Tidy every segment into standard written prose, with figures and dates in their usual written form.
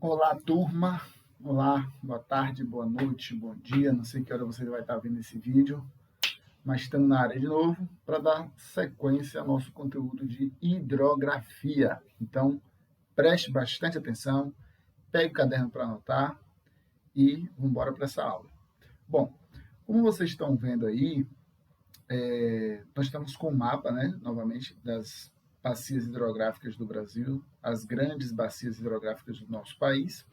Olá, turma. Olá, boa tarde, boa noite, bom dia. Não sei que hora você vai estar vendo esse vídeo, mas estamos na área de novo para dar sequência ao nosso conteúdo de hidrografia. Então, preste bastante atenção, pegue o caderno para anotar e vamos embora para essa aula. Bom, como vocês estão vendo aí, nós estamos com o mapa, né, novamente, das bacias hidrográficas do Brasil, as grandes bacias hidrográficas do nosso país,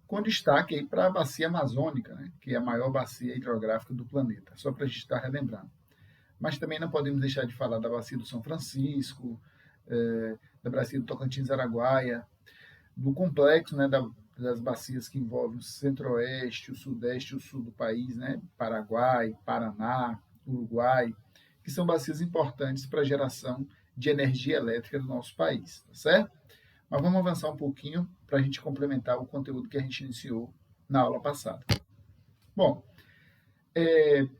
com destaque aí para a bacia amazônica, né, que é a maior bacia hidrográfica do planeta, só para a gente estar relembrando. Mas também não podemos deixar de falar da bacia do São Francisco, da bacia do Tocantins-Araguaia, do complexo, né, das bacias que envolvem o centro-oeste, o sudeste e o sul do país, né, Paraguai, Paraná, Uruguai, que são bacias importantes para a geração de energia elétrica do nosso país, tá certo? Mas vamos avançar um pouquinho para a gente complementar o conteúdo que a gente iniciou na aula passada. Bom,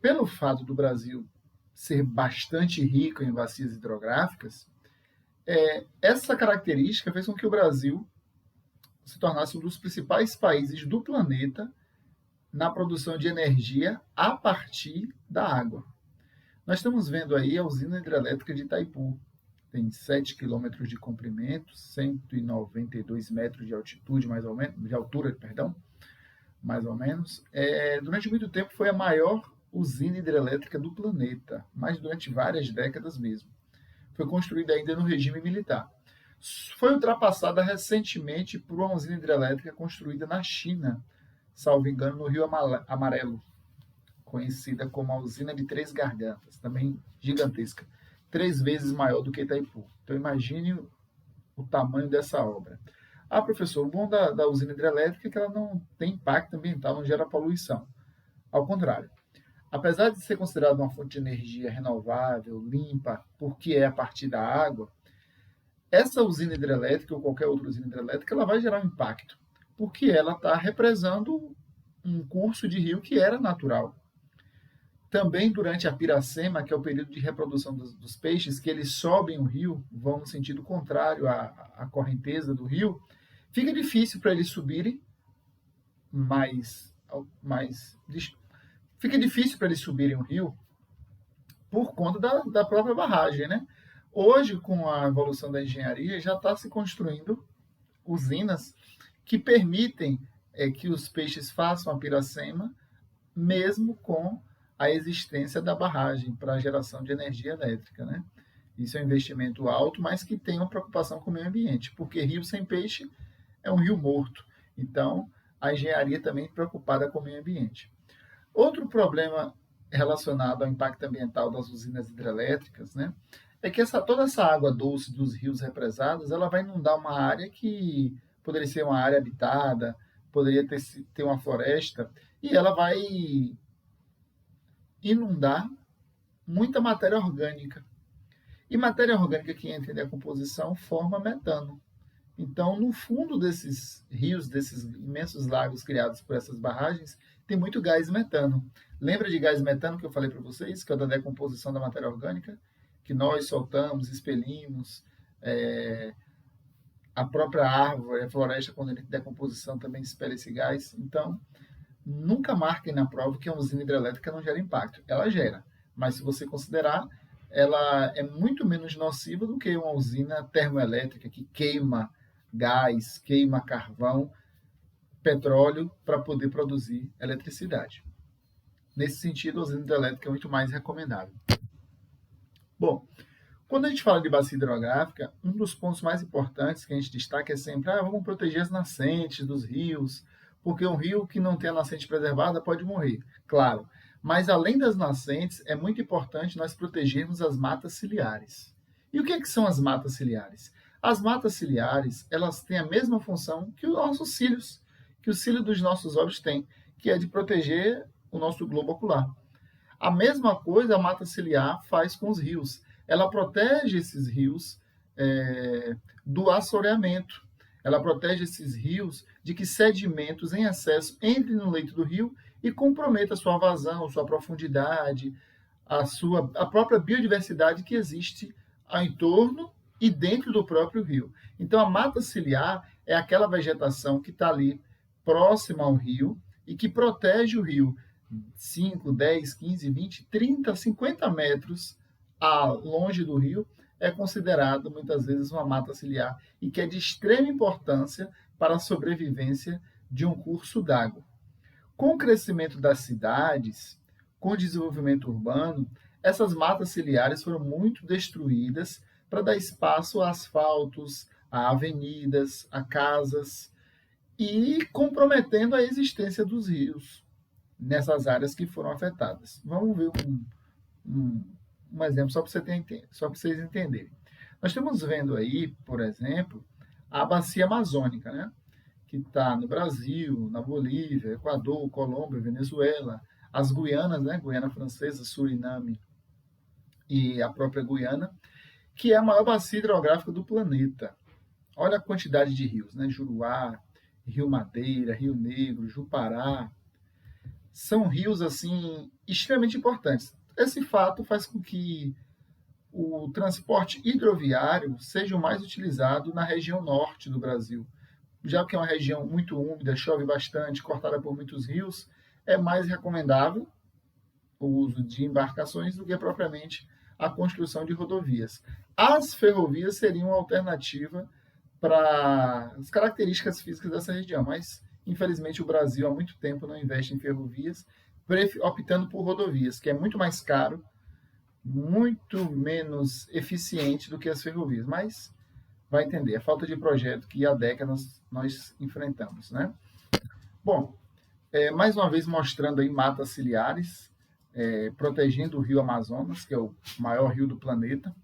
pelo fato do Brasil ser bastante rico em bacias hidrográficas, essa característica fez com que o Brasil se tornasse um dos principais países do planeta na produção de energia a partir da água. Nós estamos vendo aí a usina hidrelétrica de Itaipu. Tem 7 quilômetros de comprimento, 192 metros de altitude, mais ou menos, de altura, perdão, mais ou menos. Durante muito tempo foi a maior usina hidrelétrica do planeta, mas durante várias décadas mesmo. Foi construída ainda no regime militar. Foi ultrapassada recentemente por uma usina hidrelétrica construída na China, salvo engano, no Rio Amarelo, conhecida como a usina de Três Gargantas, também gigantesca, 3 vezes maior do que Itaipu. Então imagine o tamanho dessa obra. Professor, o bom da usina hidrelétrica é que ela não tem impacto ambiental, não gera poluição. Ao contrário, apesar de ser considerada uma fonte de energia renovável, limpa, porque é a partir da água, essa usina hidrelétrica ou qualquer outra usina hidrelétrica, ela vai gerar um impacto, porque ela está represando um curso de rio que era natural. Também durante a piracema, que é o período de reprodução dos peixes, que eles sobem o rio, vão no sentido contrário à correnteza do rio, fica difícil para eles subirem fica difícil para eles subirem o rio por conta da própria barragem, né? Hoje, com a evolução da engenharia, já está se construindo usinas que permitem que os peixes façam a piracema, mesmo com a existência da barragem para a geração de energia elétrica, né? Isso é um investimento alto, mas que tem uma preocupação com o meio ambiente, porque rio sem peixe é um rio morto. Então, a engenharia também é preocupada com o meio ambiente. Outro problema relacionado ao impacto ambiental das usinas hidrelétricas, né, é que toda essa água doce dos rios represados, ela vai inundar uma área que poderia ser uma área habitada, poderia ter uma floresta, e ela vai inundar muita matéria orgânica. E matéria orgânica que entra em decomposição forma metano. Então, no fundo desses rios, desses imensos lagos criados por essas barragens, tem muito gás metano. Lembra de gás metano que eu falei para vocês, que é da decomposição da matéria orgânica? Que nós soltamos, expelimos, a própria árvore, a floresta, quando entra em decomposição, também expele esse gás. Então, nunca marquem na prova que a usina hidrelétrica não gera impacto. Ela gera, mas se você considerar, ela é muito menos nociva do que uma usina termoelétrica que queima gás, queima carvão, petróleo para poder produzir eletricidade. Nesse sentido, a usina hidrelétrica é muito mais recomendável. Bom, quando a gente fala de bacia hidrográfica, um dos pontos mais importantes que a gente destaca é sempre, vamos proteger as nascentes dos rios, porque um rio que não tem a nascente preservada pode morrer. Claro, mas além das nascentes, é muito importante nós protegermos as matas ciliares. E o que são as matas ciliares? As matas ciliares, elas têm a mesma função que os nossos cílios, que o cílio dos nossos olhos tem, que é de proteger o nosso globo ocular. A mesma coisa a mata ciliar faz com os rios. Ela protege esses rios do assoreamento. Ela protege esses rios de que sedimentos em excesso entrem no leito do rio e comprometam a sua vazão, sua profundidade, a própria biodiversidade que existe ao entorno e dentro do próprio rio. Então, a mata ciliar é aquela vegetação que está ali próxima ao rio e que protege o rio 5, 10, 15, 20, 30, 50 metros longe do rio, é considerado muitas vezes uma mata ciliar e que é de extrema importância para a sobrevivência de um curso d'água. Com o crescimento das cidades, com o desenvolvimento urbano, essas matas ciliares foram muito destruídas para dar espaço a asfaltos, a avenidas, a casas e comprometendo a existência dos rios nessas áreas que foram afetadas. Vamos ver um exemplo só para vocês entenderem. Nós estamos vendo aí, por exemplo, a bacia amazônica, né? Que está no Brasil, na Bolívia, Equador, Colômbia, Venezuela, as Guianas, né? Guiana Francesa, Suriname e a própria Guiana, que é a maior bacia hidrográfica do planeta. Olha a quantidade de rios, né? Juruá, Rio Madeira, Rio Negro, Jupará. São rios, assim, extremamente importantes. Esse fato faz com que o transporte hidroviário seja o mais utilizado na região norte do Brasil. Já que é uma região muito úmida, chove bastante, cortada por muitos rios, é mais recomendável o uso de embarcações do que propriamente a construção de rodovias. As ferrovias seriam uma alternativa para as características físicas dessa região, mas infelizmente o Brasil há muito tempo não investe em ferrovias, optando por rodovias, que é muito mais caro, muito menos eficiente do que as ferrovias, mas vai entender, a falta de projeto que há décadas nós enfrentamos, né? Bom, mais uma vez mostrando aí matas ciliares, protegendo o rio Amazonas, que é o maior rio do planeta,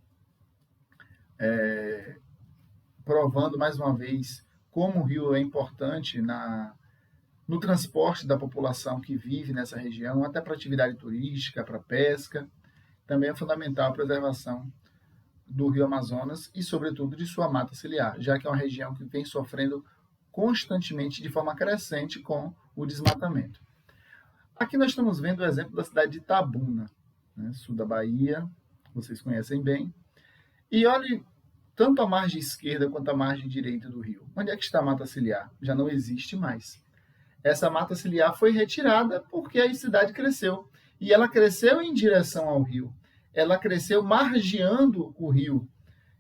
provando mais uma vez como o rio é importante no transporte da população que vive nessa região, até para atividade turística, para pesca. Também é fundamental a preservação do rio Amazonas e, sobretudo, de sua mata ciliar, já que é uma região que vem sofrendo constantemente, de forma crescente, com o desmatamento. Aqui nós estamos vendo o exemplo da cidade de Itabuna, né, sul da Bahia, vocês conhecem bem. E olhe tanto a margem esquerda quanto a margem direita do rio. Onde é que está a mata ciliar? Já não existe mais. Essa mata ciliar foi retirada porque a cidade cresceu. E ela cresceu em direção ao rio. Ela cresceu margeando o rio.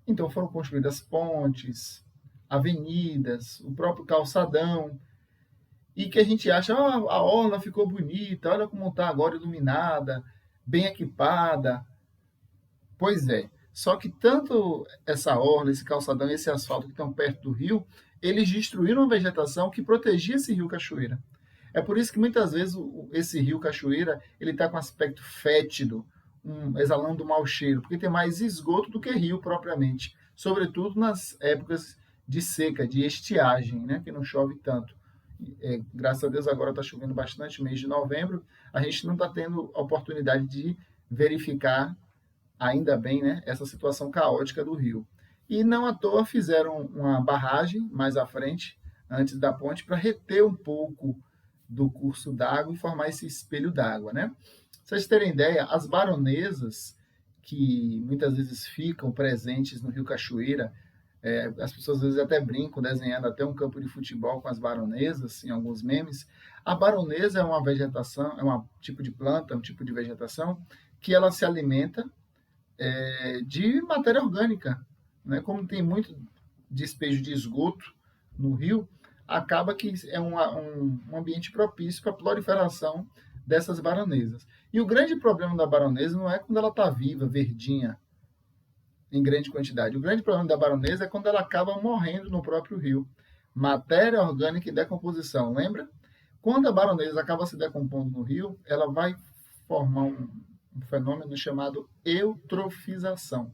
Então foram construídas pontes, avenidas, o próprio calçadão. E que a gente acha, a orla ficou bonita, olha como está agora iluminada, bem equipada. Pois é. Só que tanto essa orla, esse calçadão e esse asfalto que estão perto do rio, eles destruíram a vegetação que protegia esse rio Cachoeira. É por isso que muitas vezes esse rio Cachoeira ele está com aspecto fétido, exalando um mau cheiro, porque tem mais esgoto do que rio propriamente, sobretudo nas épocas de seca, de estiagem, né, que não chove tanto. Graças a Deus agora está chovendo bastante, mês de novembro, a gente não está tendo a oportunidade de verificar, ainda bem, né, essa situação caótica do rio. E não à toa fizeram uma barragem mais à frente, antes da ponte, para reter um pouco do curso d'água e formar esse espelho d'água, né? Pra vocês terem ideia, as baronesas, que muitas vezes ficam presentes no Rio Cachoeira, as pessoas às vezes até brincam, desenhando até um campo de futebol com as baronesas, em alguns memes. A baronesa é uma vegetação, é um tipo de planta, um tipo de vegetação, que ela se alimenta de matéria orgânica, né? Como tem muito despejo de esgoto no rio, acaba que é um ambiente propício para a proliferação dessas baronesas. E o grande problema da baronesa não é quando ela está viva, verdinha, em grande quantidade. O grande problema da baronesa é quando ela acaba morrendo no próprio rio. Matéria orgânica e decomposição, lembra? Quando a baronesa acaba se decompondo no rio, ela vai formar um fenômeno chamado eutrofização,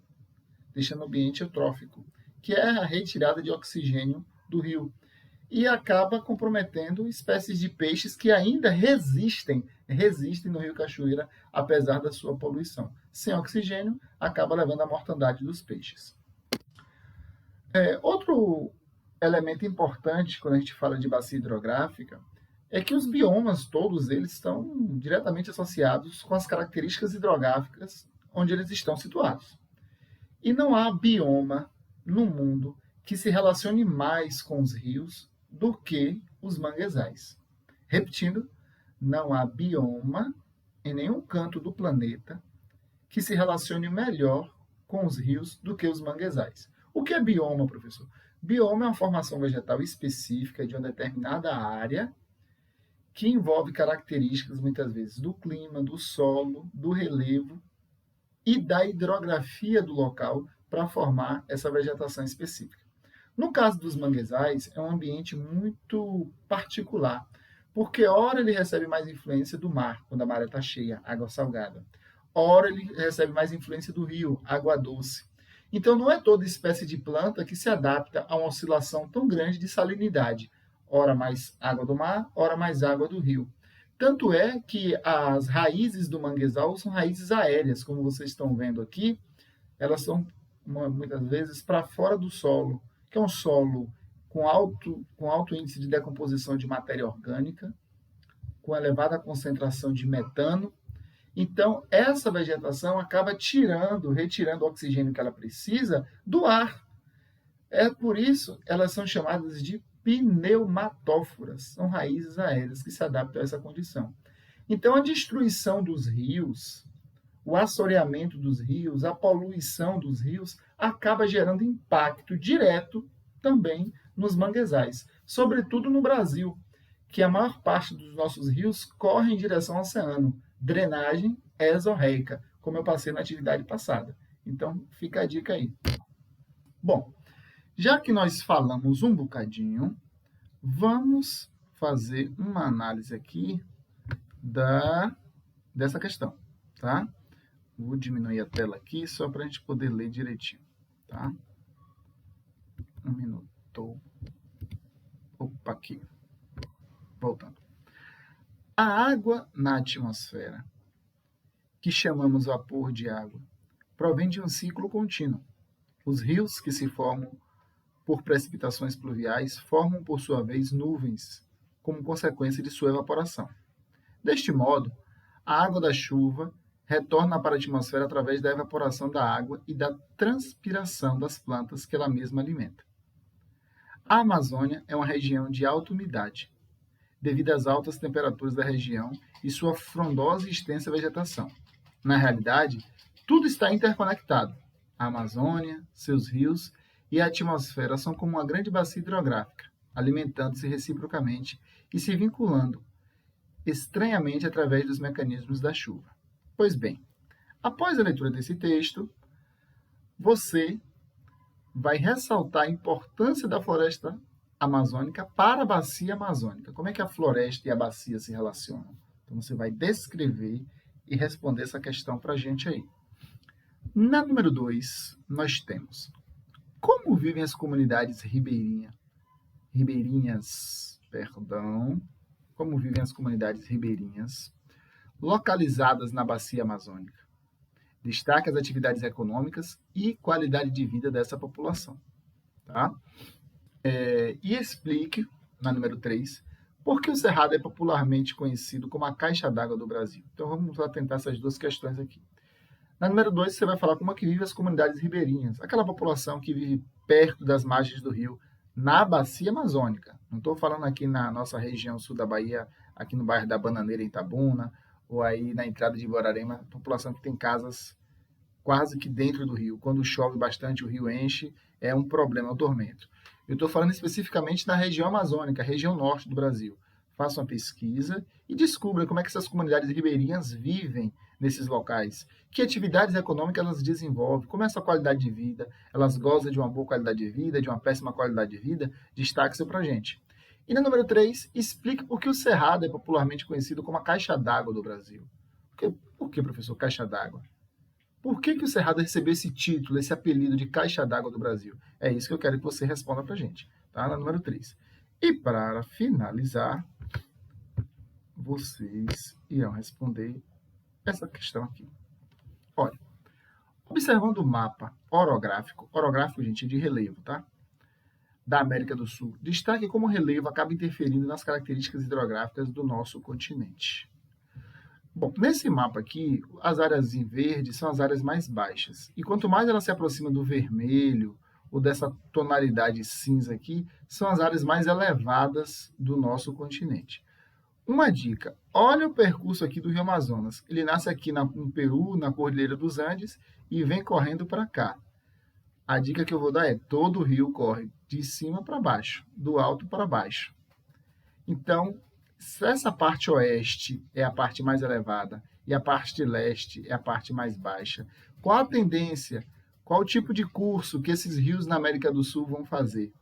deixando o ambiente eutrófico, que é a retirada de oxigênio do rio. E acaba comprometendo espécies de peixes que ainda resistem no Rio Cachoeira, apesar da sua poluição. Sem oxigênio, acaba levando à mortandade dos peixes. Outro elemento importante quando a gente fala de bacia hidrográfica é que os biomas, todos eles, estão diretamente associados com as características hidrográficas onde eles estão situados. E não há bioma no mundo que se relacione mais com os rios do que os manguezais. Repetindo, não há bioma em nenhum canto do planeta que se relacione melhor com os rios do que os manguezais. O que é bioma, professor? Bioma é uma formação vegetal específica de uma determinada área que envolve características, muitas vezes, do clima, do solo, do relevo e da hidrografia do local para formar essa vegetação específica. No caso dos manguezais, é um ambiente muito particular, porque ora ele recebe mais influência do mar, quando a maré está cheia, água salgada. Ora ele recebe mais influência do rio, água doce. Então não é toda espécie de planta que se adapta a uma oscilação tão grande de salinidade. Ora mais água do mar, ora mais água do rio. Tanto é que as raízes do manguezal são raízes aéreas, como vocês estão vendo aqui. Elas são, muitas vezes, para fora do solo, que é um solo com alto índice de decomposição de matéria orgânica, com elevada concentração de metano. Então, essa vegetação acaba retirando o oxigênio que ela precisa do ar. É por isso elas são chamadas de pneumatóforas, são raízes aéreas que se adaptam a essa condição. Então, a destruição dos rios, o assoreamento dos rios, a poluição dos rios, acaba gerando impacto direto também nos manguezais, sobretudo no Brasil, que a maior parte dos nossos rios corre em direção ao oceano. Drenagem exorreica, como eu passei na atividade passada. Então, fica a dica aí. Bom, já que nós falamos um bocadinho, vamos fazer uma análise aqui dessa questão, tá? Vou diminuir a tela aqui só para a gente poder ler direitinho, tá? Um minuto. Opa, aqui. Voltando. A água na atmosfera, que chamamos vapor de água, provém de um ciclo contínuo. Os rios que se formam por precipitações pluviais formam, por sua vez, nuvens, como consequência de sua evaporação. Deste modo, a água da chuva retorna para a atmosfera através da evaporação da água e da transpiração das plantas que ela mesma alimenta. A Amazônia é uma região de alta umidade, devido às altas temperaturas da região e sua frondosa e extensa vegetação. Na realidade, tudo está interconectado. A Amazônia, seus rios e a atmosfera são como uma grande bacia hidrográfica, alimentando-se reciprocamente e se vinculando estranhamente através dos mecanismos da chuva. Pois bem, após a leitura desse texto, você vai ressaltar a importância da floresta amazônica para a bacia amazônica. Como é que a floresta e a bacia se relacionam? Então, você vai descrever e responder essa questão para a gente aí. Na número 2, nós temos como vivem as comunidades como vivem as comunidades ribeirinhas localizadas na bacia amazônica. Destaque as atividades econômicas e qualidade de vida dessa população. Tá? E explique, na número 3, por que o Cerrado é popularmente conhecido como a caixa d'água do Brasil. Então, vamos atentar essas duas questões aqui. Na número 2, você vai falar como é que vivem as comunidades ribeirinhas, aquela população que vive perto das margens do rio, na bacia amazônica. Não estou falando aqui na nossa região sul da Bahia, aqui no bairro da Bananeira, em Itabuna, ou aí na entrada de Borarema, população que tem casas quase que dentro do rio. Quando chove bastante, o rio enche, é um problema, é um tormento. Eu estou falando especificamente na região amazônica, região norte do Brasil. Faça uma pesquisa e descubra como é que essas comunidades ribeirinhas vivem nesses locais. Que atividades econômicas elas desenvolvem, como é essa qualidade de vida, elas gozam de uma boa qualidade de vida, de uma péssima qualidade de vida, destaque isso para a gente. E na número 3, explique por que o Cerrado é popularmente conhecido como a caixa d'água do Brasil. Por que, professor, caixa d'água? Por que o Cerrado recebeu esse título, esse apelido de caixa d'água do Brasil? É isso que eu quero que você responda para a gente, tá? Na número 3. E para finalizar, vocês irão responder essa questão aqui. Olha, observando o mapa orográfico, gente, de relevo, tá? Da América do Sul, destaque como o relevo acaba interferindo nas características hidrográficas do nosso continente. Bom, nesse mapa aqui, as áreas em verde são as áreas mais baixas. E quanto mais ela se aproxima do vermelho ou dessa tonalidade cinza aqui, são as áreas mais elevadas do nosso continente. Uma dica, olha o percurso aqui do Rio Amazonas. Ele nasce aqui no Peru, na Cordilheira dos Andes, e vem correndo para cá. A dica que eu vou dar é, todo o rio corre de cima para baixo, do alto para baixo. Então, se essa parte oeste é a parte mais elevada e a parte leste é a parte mais baixa, qual a tendência, qual o tipo de curso que esses rios na América do Sul vão fazer?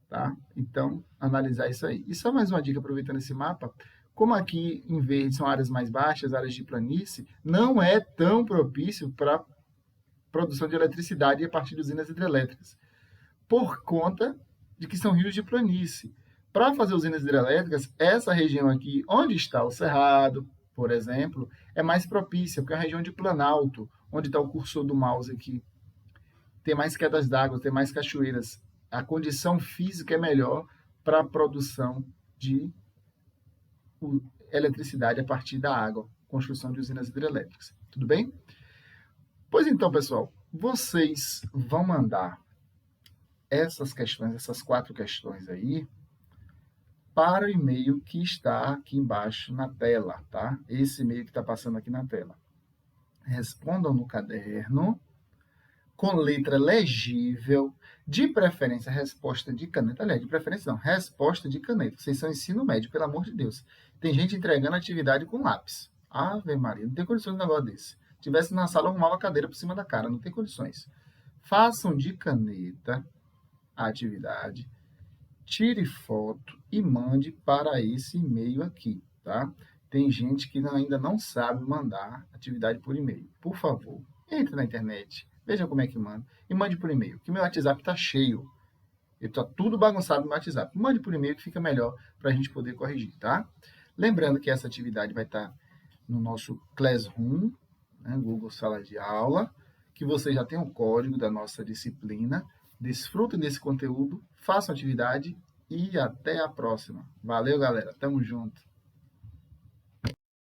Tá? Então, analisar isso aí. E só mais uma dica, aproveitando esse mapa, como aqui em verde são áreas mais baixas, áreas de planície, não é tão propício para produção de eletricidade a partir de usinas hidrelétricas, por conta de que são rios de planície. Para fazer usinas hidrelétricas, essa região aqui, onde está o Cerrado, por exemplo, é mais propícia, porque é a região de Planalto, onde está o cursor do mouse aqui, tem mais quedas d'água, tem mais cachoeiras. A condição física é melhor para a produção de eletricidade a partir da água, construção de usinas hidrelétricas. Tudo bem? Pois então, pessoal, vocês vão mandar essas questões, essas 4 questões aí, para o e-mail que está aqui embaixo na tela, tá? Esse e-mail que está passando aqui na tela. Respondam no caderno, com letra legível, de preferência resposta de caneta. Aliás, de preferência não, resposta de caneta. Vocês são ensino médio, pelo amor de Deus. Tem gente entregando atividade com lápis. Ave Maria, não tem condições de um negócio desse. Se tivesse na sala, arrumava a cadeira por cima da cara, não tem condições. Façam de caneta a atividade, tire foto e mande para esse e-mail aqui, tá? Tem gente que ainda não sabe mandar atividade por e-mail. Por favor, entre na internet, veja como é que manda e mande por e-mail, que meu WhatsApp está cheio. Ele está tudo bagunçado no WhatsApp. Mande por e-mail que fica melhor para a gente poder corrigir, tá? Lembrando que essa atividade vai estar no nosso Classroom, né, Google Sala de Aula, que você já tem o código da nossa disciplina. Desfrutem desse conteúdo, façam atividade e até a próxima. Valeu, galera. Tamo junto.